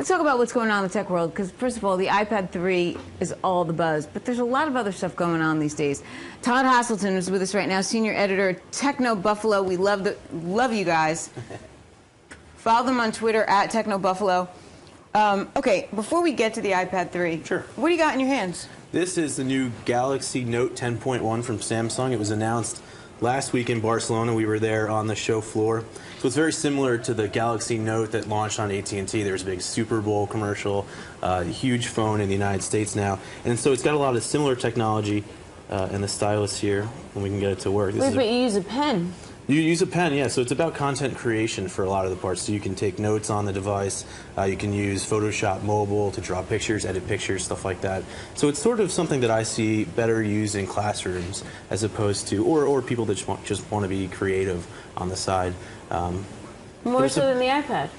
Let's talk about what's going on in the tech world, because first of all, the iPad 3 is all the buzz, but there's a lot of other stuff going on these days. Todd Haselton is with us right now, senior editor at Techno Buffalo. We love you guys. Follow them on Twitter at Techno Buffalo. Okay, before we get to the iPad 3, sure. What do you got in your hands? This is the new Galaxy Note 10.1 from Samsung. It was announced last week in Barcelona. We were there on the show floor. So it's very similar to the Galaxy Note that launched on AT&T. There was a big Super Bowl commercial, huge phone in the United States now. And so it's got a lot of similar technology and the stylus here, and we can get it to work. Wait, but you use a pen. You use a pen, yeah. So it's about content creation for a lot of the parts. So you can take notes on the device. You can use Photoshop Mobile to draw pictures, edit pictures, stuff like that. So it's sort of something that I see better used in classrooms as opposed to, or people that just want to be creative on the side. More so than the iPad?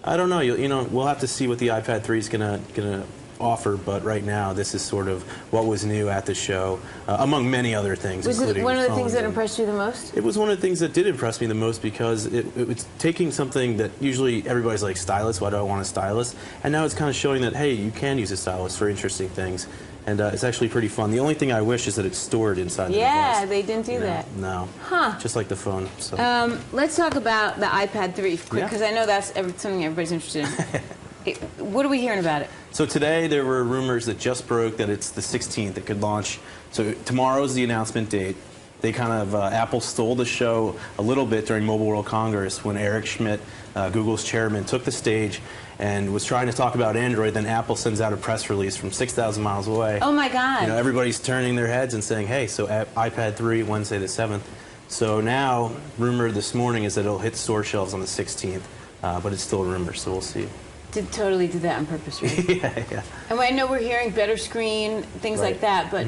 I don't know. You know, we'll have to see what the iPad 3 is gonna offer, but right now this is sort of what was new at the show, among many other things. Was it one of the things that impressed you the most? It was one of the things that did impress me the most because it's taking something that usually everybody's like, stylus, why do I want a stylus? And now it's kind of showing that, hey, you can use a stylus for interesting things. And it's actually pretty fun. The only thing I wish is that it's stored inside the device. Yeah, they didn't do that. No. Huh. Just like the phone. So. Let's talk about the iPad 3 quick, because I know that's something everybody's interested in. What are we hearing about it? So today there were rumors that just broke that it's the 16th. It could launch. So tomorrow's the announcement date. They kind of, Apple stole the show a little bit during Mobile World Congress when Eric Schmidt, Google's chairman, took the stage and was trying to talk about Android. Then Apple sends out a press release from 6,000 miles away. Oh my God. You know, everybody's turning their heads and saying, hey, so iPad 3, Wednesday the 7th. So now, rumor this morning is that it'll hit store shelves on the 16th, but it's still a rumor, so we'll see. Totally did that on purpose, right? Yeah. And I know we're hearing better screen, things like that, but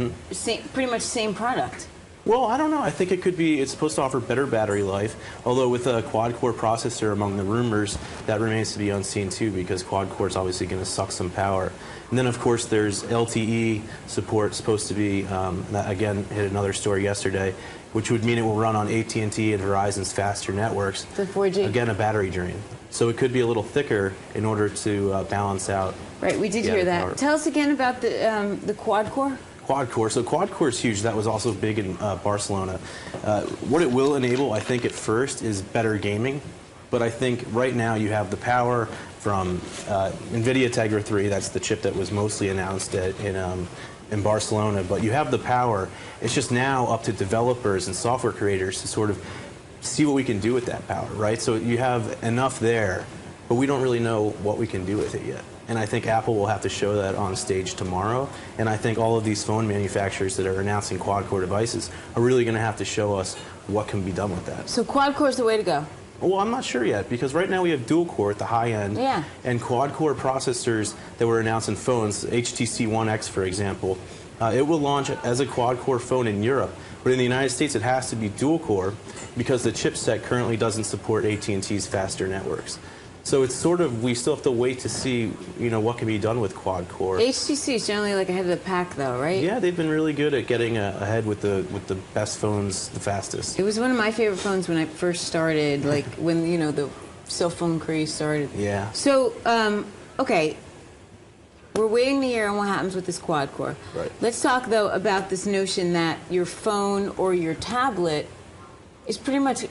pretty much same product. Well, I don't know. I think it could be, it's supposed to offer better battery life, although with a quad-core processor among the rumors, that remains to be unseen too, because quad-core is obviously going to suck some power. And then, of course, there's LTE support, supposed to be, that again hit another story yesterday, which would mean it will run on AT&T and Verizon's faster networks. The 4G. Again, a battery drain. So it could be a little thicker in order to balance out. Right, we did hear that. Power. Tell us again about the quad-core. Quad-core. So quad-core is huge. That was also big in Barcelona. What it will enable, I think, at first is better gaming. But I think right now you have the power from NVIDIA Tegra 3. That's the chip that was mostly announced in Barcelona. But you have the power. It's just now up to developers and software creators to sort of see what we can do with that power, right? So you have enough there, but we don't really know what we can do with it yet. And I think Apple will have to show that on stage tomorrow. And I think all of these phone manufacturers that are announcing quad-core devices are really going to have to show us what can be done with that. So quad-core is the way to go? Well, I'm not sure yet, because right now we have dual-core at the high end. Yeah. And quad-core processors that were announced in phones, HTC One X, for example, it will launch as a quad-core phone in Europe. But in the United States, it has to be dual-core because the chipset currently doesn't support AT&T's faster networks. So it's sort of, we still have to wait to see, you know, what can be done with quad-core. HTC is generally like ahead of the pack, though, right? Yeah, they've been really good at getting ahead with the best phones, the fastest. It was one of my favorite phones when I first started, like when, you know, the cell phone craze started. Yeah. So, okay, we're waiting to hear on what happens with this quad-core. Right. Let's talk, though, about this notion that your phone or your tablet is pretty much...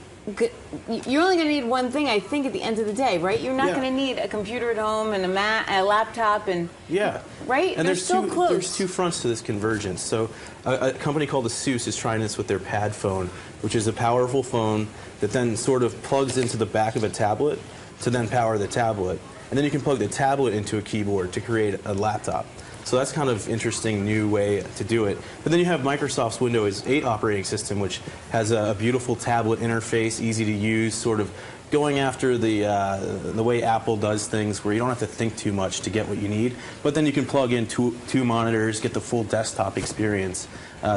You're only going to need one thing, I think, at the end of the day, right? You're not going to need a computer at home and a laptop and... Yeah. Right? And They're so close. There's two fronts to this convergence. So a company called ASUS is trying this with their Pad phone, which is a powerful phone that then sort of plugs into the back of a tablet to then power the tablet. And then you can plug the tablet into a keyboard to create a laptop. So that's kind of interesting new way to do it. But then you have Microsoft's Windows 8 operating system, which has a beautiful tablet interface, easy to use, sort of going after the way Apple does things, where you don't have to think too much to get what you need. But then you can plug in two monitors, get the full desktop experience,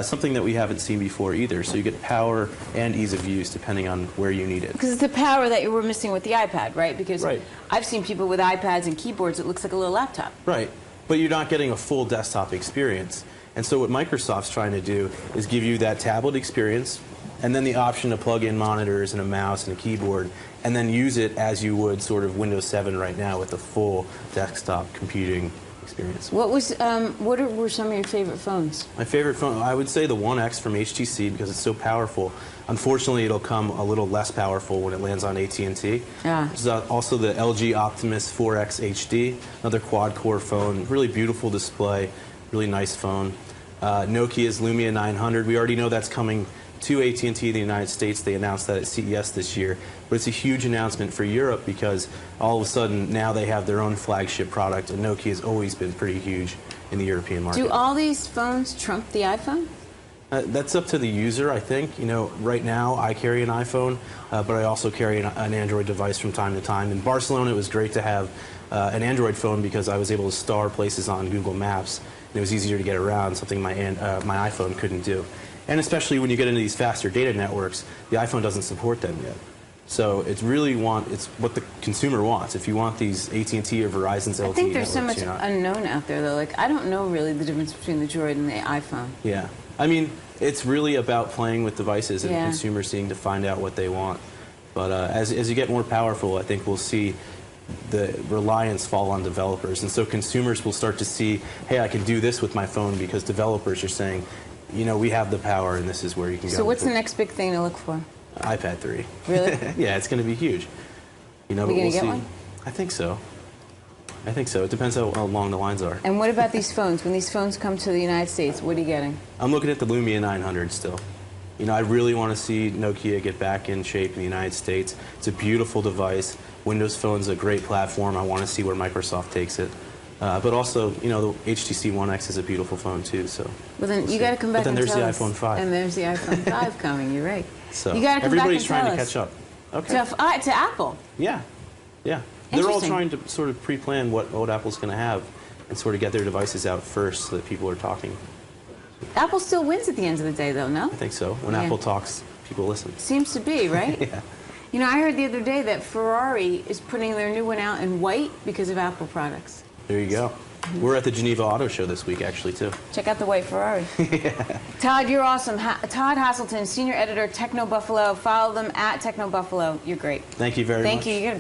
something that we haven't seen before either. So you get power and ease of use depending on where you need it. Because it's the power that you were missing with the iPad, right? Because I've seen people with iPads and keyboards, it looks like a little laptop. Right. But you're not getting a full desktop experience. And so what Microsoft's trying to do is give you that tablet experience, and then the option to plug in monitors and a mouse and a keyboard, and then use it as you would sort of Windows 7 right now with the full desktop computing experience. What were some of your favorite phones? My favorite phone, I would say the One X from HTC because it's so powerful. Unfortunately, it'll come a little less powerful when it lands on AT&T. Yeah. There's also the LG Optimus 4X HD, another quad-core phone, really beautiful display, really nice phone. Nokia's Lumia 900, we already know that's coming to AT&T in the United States. They announced that at CES this year. But it's a huge announcement for Europe because all of a sudden now they have their own flagship product, and Nokia has always been pretty huge in the European market. Do all these phones trump the iPhone? That's up to the user, I think. You know, right now I carry an iPhone, but I also carry an Android device from time to time. In Barcelona, it was great to have an Android phone because I was able to star places on Google Maps, and it was easier to get around, something my iPhone couldn't do. And especially when you get into these faster data networks, the iPhone doesn't support them yet. So it's what the consumer wants. If you want these AT&T or Verizon's LTE I think there's networks, so much unknown out there, though. Like, I don't know really the difference between the Droid and the iPhone. Yeah. I mean, it's really about playing with devices and Yeah. consumers seeing to find out what they want. But as you get more powerful, I think we'll see the reliance fall on developers. And so consumers will start to see, hey, I can do this with my phone because developers are saying, you know, we have the power and this is where you can go. So what's the next big thing to look for? iPad 3. Really? Yeah, it's going to be huge. You know, Are we but going we'll to get see. one? I think so. I think so. It depends how long the lines are. And what about these phones? When these phones come to the United States, what are you getting? I'm looking at the Lumia 900 still. You know, I really want to see Nokia get back in shape in the United States. It's a beautiful device. Windows Phone's a great platform. I want to see where Microsoft takes it. But also, you know, the HTC One X is a beautiful phone too. So. Well, then you got to come back. But then and there's the tell us. iPhone 5. And there's the iPhone 5 coming. You're right. So you got to come everybody's back and trying to tell us. catch up. Okay. To Apple. Yeah, yeah. They're all Interesting. trying to sort of pre-plan what Apple's going to have and sort of get their devices out first so that people are talking. Apple still wins at the end of the day, though, no? I think so. When Yeah. Apple talks, people listen. Seems to be, right? Yeah. You know, I heard the other day that Ferrari is putting their new one out in white because of Apple products. There you go. We're at the Geneva Auto Show this week, actually, too. Check out the white Ferrari. Yeah. Todd, you're awesome. Todd Haselton, Senior Editor, Techno Buffalo. Follow them at Techno Buffalo. You're great. Thank you very much. Thank you. You're